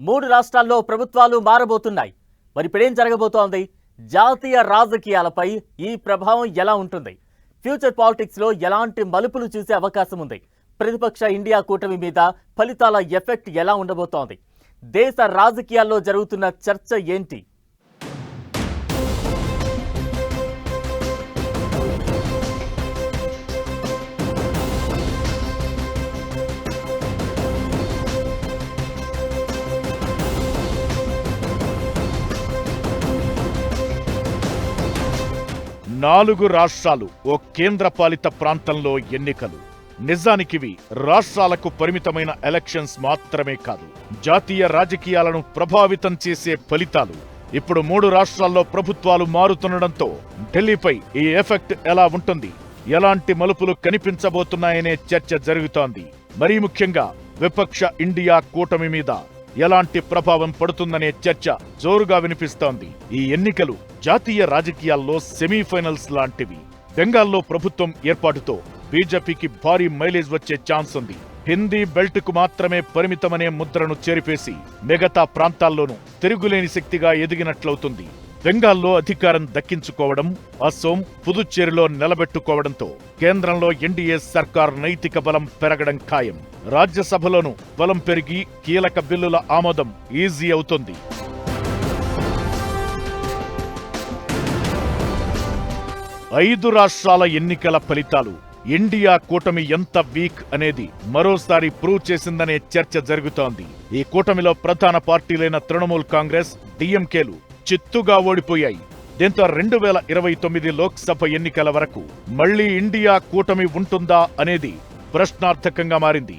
మూడు రాష్ట్రాల్లో ప్రభుత్వాలు మారబోతున్నాయి. మరి ఇప్పుడేం జరగబోతోంది? జాతీయ రాజకీయాలపై ఈ ప్రభావం ఎలా ఉంటుంది? ఫ్యూచర్ పాలిటిక్స్ లో ఎలాంటి మలుపులు చూసే అవకాశం ఉంది? ప్రతిపక్ష ఇండియా కూటమి మీద ఫలితాల ఎఫెక్ట్ ఎలా ఉండబోతోంది? దేశ రాజకీయాల్లో జరుగుతున్న చర్చ ఏంటి? నాలుగు రాష్ట్రాలు ఓ కేంద్రపాలిత ప్రాంతంలో ఎన్నికలు. నిజానికివి రాష్ట్రాలకు పరిమితమైన ఎలక్షన్స్ మాత్రమే కాదు, జాతీయ రాజకీయాలను ప్రభావితం చేసే ఫలితాలు. ఇప్పుడు మూడు రాష్ట్రాల్లో ప్రభుత్వాలు మారుతుండటంతో ఢిల్లీపై ఈ ఎఫెక్ట్ ఎలా ఉంటుంది, ఎలాంటి మలుపులు కనిపించబోతున్నాయనే చర్చ జరుగుతోంది. మరీ ముఖ్యంగా విపక్ష ఇండియా కూటమి మీద ఎలాంటి ప్రభావం పడుతుందనే చర్చ జోరుగా వినిపిస్తోంది. ఈ ఎన్నికలు జాతీయ రాజకీయాల్లో సెమీఫైనల్స్ లాంటివి. బెంగాల్లో ప్రభుత్వం ఏర్పాటుతో బీజేపీకి భారీ మైలేజ్ వచ్చే ఛాన్స్ ఉంది. హిందీ బెల్ట్ కు మాత్రమే పరిమితమనే ముద్రను చెరిపేసి మిగతా ప్రాంతాల్లోనూ తిరుగులేని శక్తిగా ఎదిగినట్లవుతుంది. బెంగాల్లో అధికారం దక్కించుకోవడం, అసోం, పుదుచ్చేరిలో నిలబెట్టుకోవడంతో కేంద్రంలో ఎన్డీఏ సర్కార్ నైతిక బలం పెరగడం ఖాయం. రాజ్యసభలోనూ బలం పెరిగి కీలక బిల్లుల ఆమోదం ఈజీ అవుతుంది. ఐదు రాష్ట్రాల ఎన్నికల ఫలితాలు ఇండియా కూటమి ఎంత వీక్ అనేది మరోసారి ప్రూవ్ చేసిందనే చర్చ జరుగుతోంది. ఈ కూటమిలో ప్రధాన పార్టీలైన తృణమూల్ కాంగ్రెస్, డీఎంకేలు చిత్తుగా ఓడిపోయాయి. దీంతో 2029 లోక్సభ ఎన్నికల వరకు మళ్లీ ఇండియా కూటమి ఉంటుందా అనేది ప్రశ్నార్థకంగా మారింది.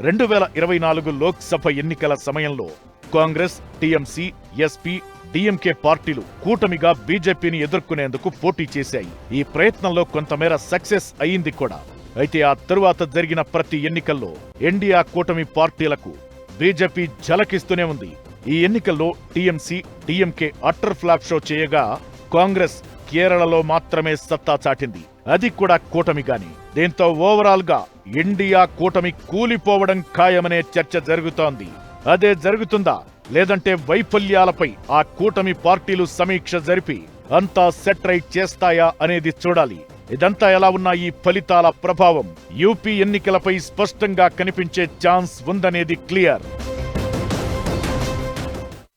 2024 లోక్సభ ఎన్నికల సమయంలో కాంగ్రెస్, టీఎంసీ, ఎస్పీ, డీఎంకే పార్టీలు కూటమిగా బీజేపీని ఎదుర్కొనేందుకు పోటీ చేశాయి. ఈ ప్రయత్నంలో కొంతమేర సక్సెస్ అయింది కూడా. అయితే ఆ తరువాత జరిగిన ప్రతి ఎన్నికల్లో ఇండియా కూటమి పార్టీలకు బీజేపీ ఝలకిస్తూనే ఉంది. ఈ ఎన్నికల్లో TMC, DMK utter flop show చేయగా కాంగ్రెస్ కేరళలో మాత్రమే సత్తా చాటింది, అది కూడా కూటమిగాని. దీంతో ఓవరాల్ గా ఇండియా కూటమి కూలిపోవడం ఖాయమనే చర్చ జరుగుతోంది. అదే జరుగుతుందా, లేదంటే వైఫల్యాలపై ఆ కూటమి పార్టీలు సమీక్ష జరిపి అంతా సెట్ రైట్ చేస్తాయా అనేది చూడాలి. ఇదంతా ఎలా ఉన్నా ఈ ఫలితాల ప్రభావం యూపీ ఎన్నికలపై స్పష్టంగా కనిపించే ఛాన్స్ ఉందనేది క్లియర్.